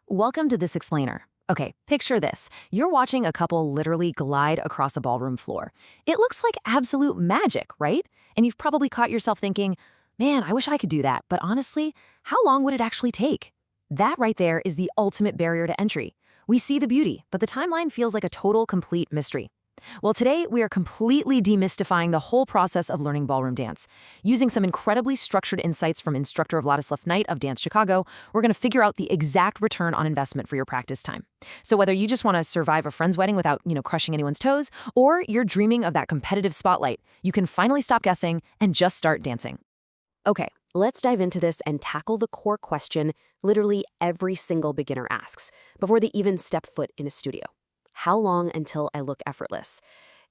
Welcome to this explainer. Okay, picture this. You're watching a couple literally glide across a ballroom floor. It looks like absolute magic, right? And you've probably caught yourself thinking, man, I wish I could do that, but honestly, how long would it actually take? That right there is the ultimate barrier to entry. We see the beauty, but the timeline feels like a total, complete mystery. Well, today we are completely demystifying the whole process of learning ballroom dance. Using some incredibly structured insights from instructor Vladislav Knight of Dance Chicago, we're going to figure out the exact return on investment for your practice time. So whether you just want to survive a friend's wedding without, crushing anyone's toes, or you're dreaming of that competitive spotlight, you can finally stop guessing and just start dancing. Okay, let's dive into this and tackle the core question literally every single beginner asks before they even step foot in a studio. How long until I look effortless?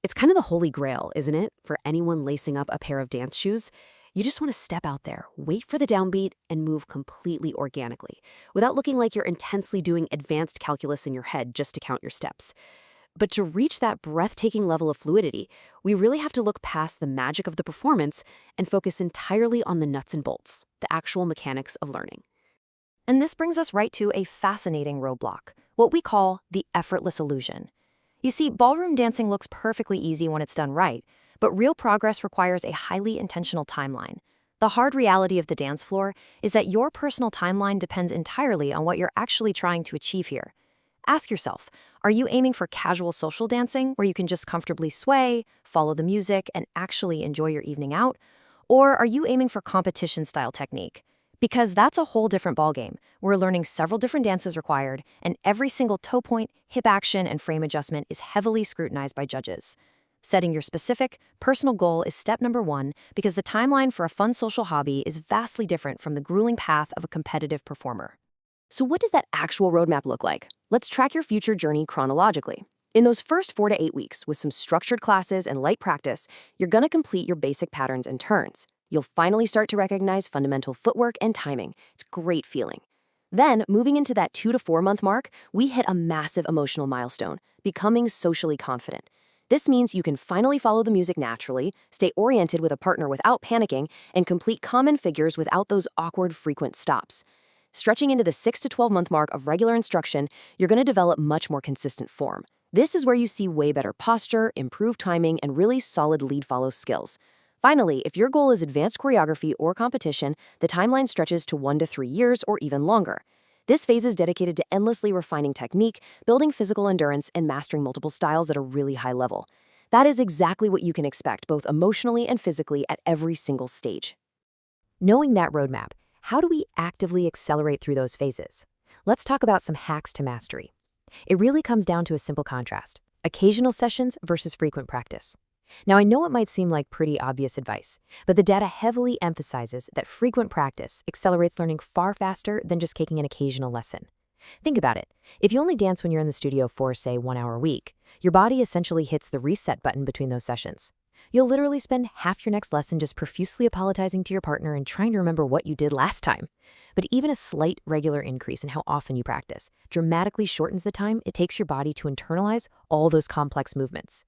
It's kind of the holy grail, isn't it, for anyone lacing up a pair of dance shoes? You just want to step out there, wait for the downbeat, and move completely organically, without looking like you're intensely doing advanced calculus in your head just to count your steps. But to reach that breathtaking level of fluidity, we really have to look past the magic of the performance and focus entirely on the nuts and bolts, the actual mechanics of learning. And this brings us right to a fascinating roadblock, what we call the effortless illusion. You see, ballroom dancing looks perfectly easy when it's done right, but real progress requires a highly intentional timeline. The hard reality of the dance floor is that your personal timeline depends entirely on what you're actually trying to achieve here. Ask yourself, are you aiming for casual social dancing where you can just comfortably sway, follow the music, and actually enjoy your evening out? Or are you aiming for competition-style technique? Because that's a whole different ballgame. We're learning several different dances required, and every single toe point, hip action, and frame adjustment is heavily scrutinized by judges. Setting your specific, personal goal is step number one because the timeline for a fun social hobby is vastly different from the grueling path of a competitive performer. So what does that actual roadmap look like? Let's track your future journey chronologically. In those first 4 to 8 weeks, with some structured classes and light practice, you're going to complete your basic patterns and turns. You'll finally start to recognize fundamental footwork and timing. It's a great feeling. Then, moving into that 2 to 4 month mark, we hit a massive emotional milestone, becoming socially confident. This means you can finally follow the music naturally, stay oriented with a partner without panicking, and complete common figures without those awkward, frequent stops. Stretching into the 6 to 12 month mark of regular instruction, you're going to develop much more consistent form. This is where you see way better posture, improved timing, and really solid lead-follow skills. Finally, if your goal is advanced choreography or competition, the timeline stretches to 1 to 3 years or even longer. This phase is dedicated to endlessly refining technique, building physical endurance, and mastering multiple styles at a really high level. That is exactly what you can expect, both emotionally and physically, at every single stage. Knowing that roadmap, how do we actively accelerate through those phases? Let's talk about some hacks to mastery. It really comes down to a simple contrast: occasional sessions versus frequent practice. Now, I know it might seem like pretty obvious advice, but the data heavily emphasizes that frequent practice accelerates learning far faster than just taking an occasional lesson. Think about it. If you only dance when you're in the studio for, say, 1 hour a week, your body essentially hits the reset button between those sessions. You'll literally spend half your next lesson just profusely apologizing to your partner and trying to remember what you did last time. But even a slight regular increase in how often you practice dramatically shortens the time it takes your body to internalize all those complex movements.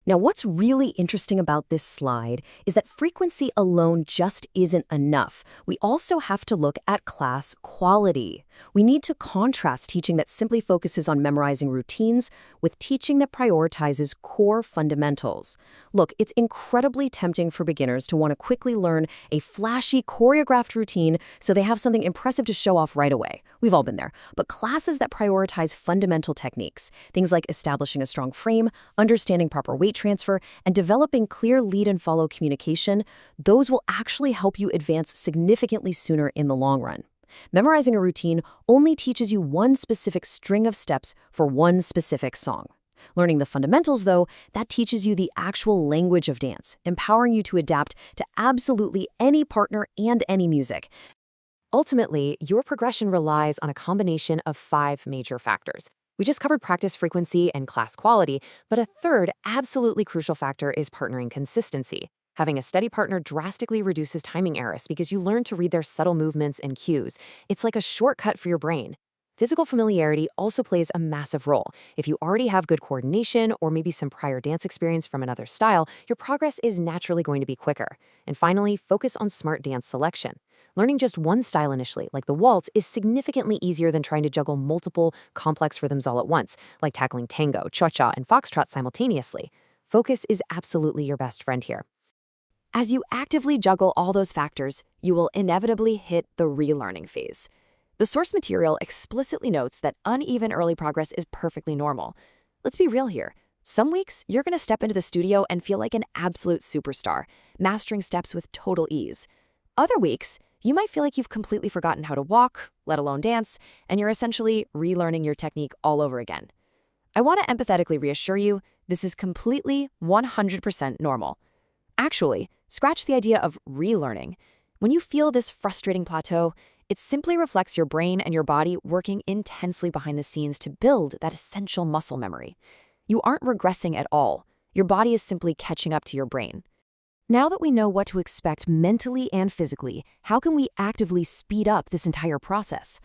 Now, what's really interesting about this slide is that frequency alone just isn't enough. We also have to look at class quality. We need to contrast teaching that simply focuses on memorizing routines with teaching that prioritizes core fundamentals. Look, it's incredibly tempting for beginners to want to quickly learn a flashy, choreographed routine so they have something impressive to show off right away. We've all been there. But classes that prioritize fundamental techniques, things like establishing a strong frame, understanding proper weight transfer, and developing clear lead and follow communication, those will actually help you advance significantly sooner in the long run. Memorizing a routine only teaches you one specific string of steps for one specific song. Learning the fundamentals, though, that teaches you the actual language of dance, empowering you to adapt to absolutely any partner and any music. Ultimately, your progression relies on a combination of 5 major factors. We just covered practice frequency and class quality, but a third absolutely crucial factor is partnering consistency. Having a steady partner drastically reduces timing errors because you learn to read their subtle movements and cues. It's like a shortcut for your brain. Physical familiarity also plays a massive role. If you already have good coordination or maybe some prior dance experience from another style, your progress is naturally going to be quicker. And finally, focus on smart dance selection. Learning just one style initially, like the waltz, is significantly easier than trying to juggle multiple complex rhythms all at once, like tackling tango, cha-cha, and foxtrot simultaneously. Focus is absolutely your best friend here. As you actively juggle all those factors, you will inevitably hit the relearning phase. The source material explicitly notes that uneven early progress is perfectly normal. Let's be real here. Some weeks, you're going to step into the studio and feel like an absolute superstar, mastering steps with total ease. Other weeks, you might feel like you've completely forgotten how to walk, let alone dance, and you're essentially relearning your technique all over again. I want to empathetically reassure you, this is completely 100% normal. Actually, scratch the idea of relearning. When you feel this frustrating plateau, it simply reflects your brain and your body working intensely behind the scenes to build that essential muscle memory. You aren't regressing at all. Your body is simply catching up to your brain. Now that we know what to expect mentally and physically, how can we actively speed up this entire process?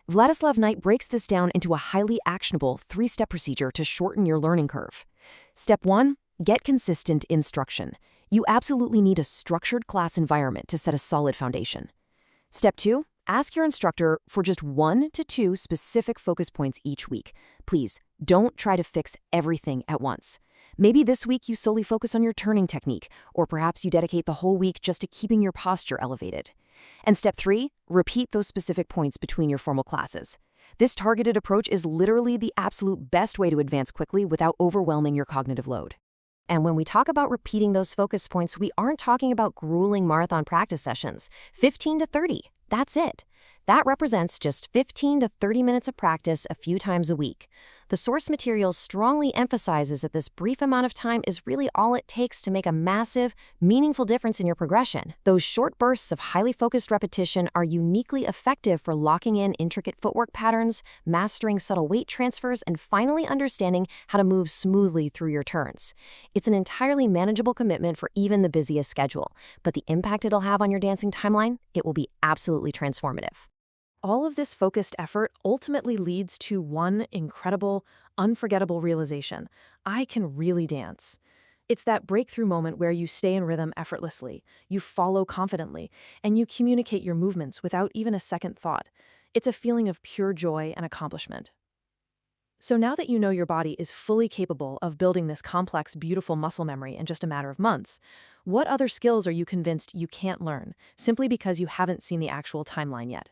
Vladislav Knight breaks this down into a highly actionable 3-step procedure to shorten your learning curve. Step 1, get consistent instruction. You absolutely need a structured class environment to set a solid foundation. Step 2, ask your instructor for just 1 to 2 specific focus points each week. Please, don't try to fix everything at once. Maybe this week you solely focus on your turning technique, or perhaps you dedicate the whole week just to keeping your posture elevated. And step 3, repeat those specific points between your formal classes. This targeted approach is literally the absolute best way to advance quickly without overwhelming your cognitive load. And when we talk about repeating those focus points, we aren't talking about grueling marathon practice sessions. 15 to 30, that's it. That represents just 15 to 30 minutes of practice a few times a week. The source material strongly emphasizes that this brief amount of time is really all it takes to make a massive, meaningful difference in your progression. Those short bursts of highly focused repetition are uniquely effective for locking in intricate footwork patterns, mastering subtle weight transfers, and finally understanding how to move smoothly through your turns. It's an entirely manageable commitment for even the busiest schedule, but the impact it'll have on your dancing timeline, it will be absolutely transformative. All of this focused effort ultimately leads to one incredible, unforgettable realization. I can really dance. It's that breakthrough moment where you stay in rhythm effortlessly, you follow confidently, and you communicate your movements without even a second thought. It's a feeling of pure joy and accomplishment. So now that you know your body is fully capable of building this complex, beautiful muscle memory in just a matter of months, what other skills are you convinced you can't learn simply because you haven't seen the actual timeline yet?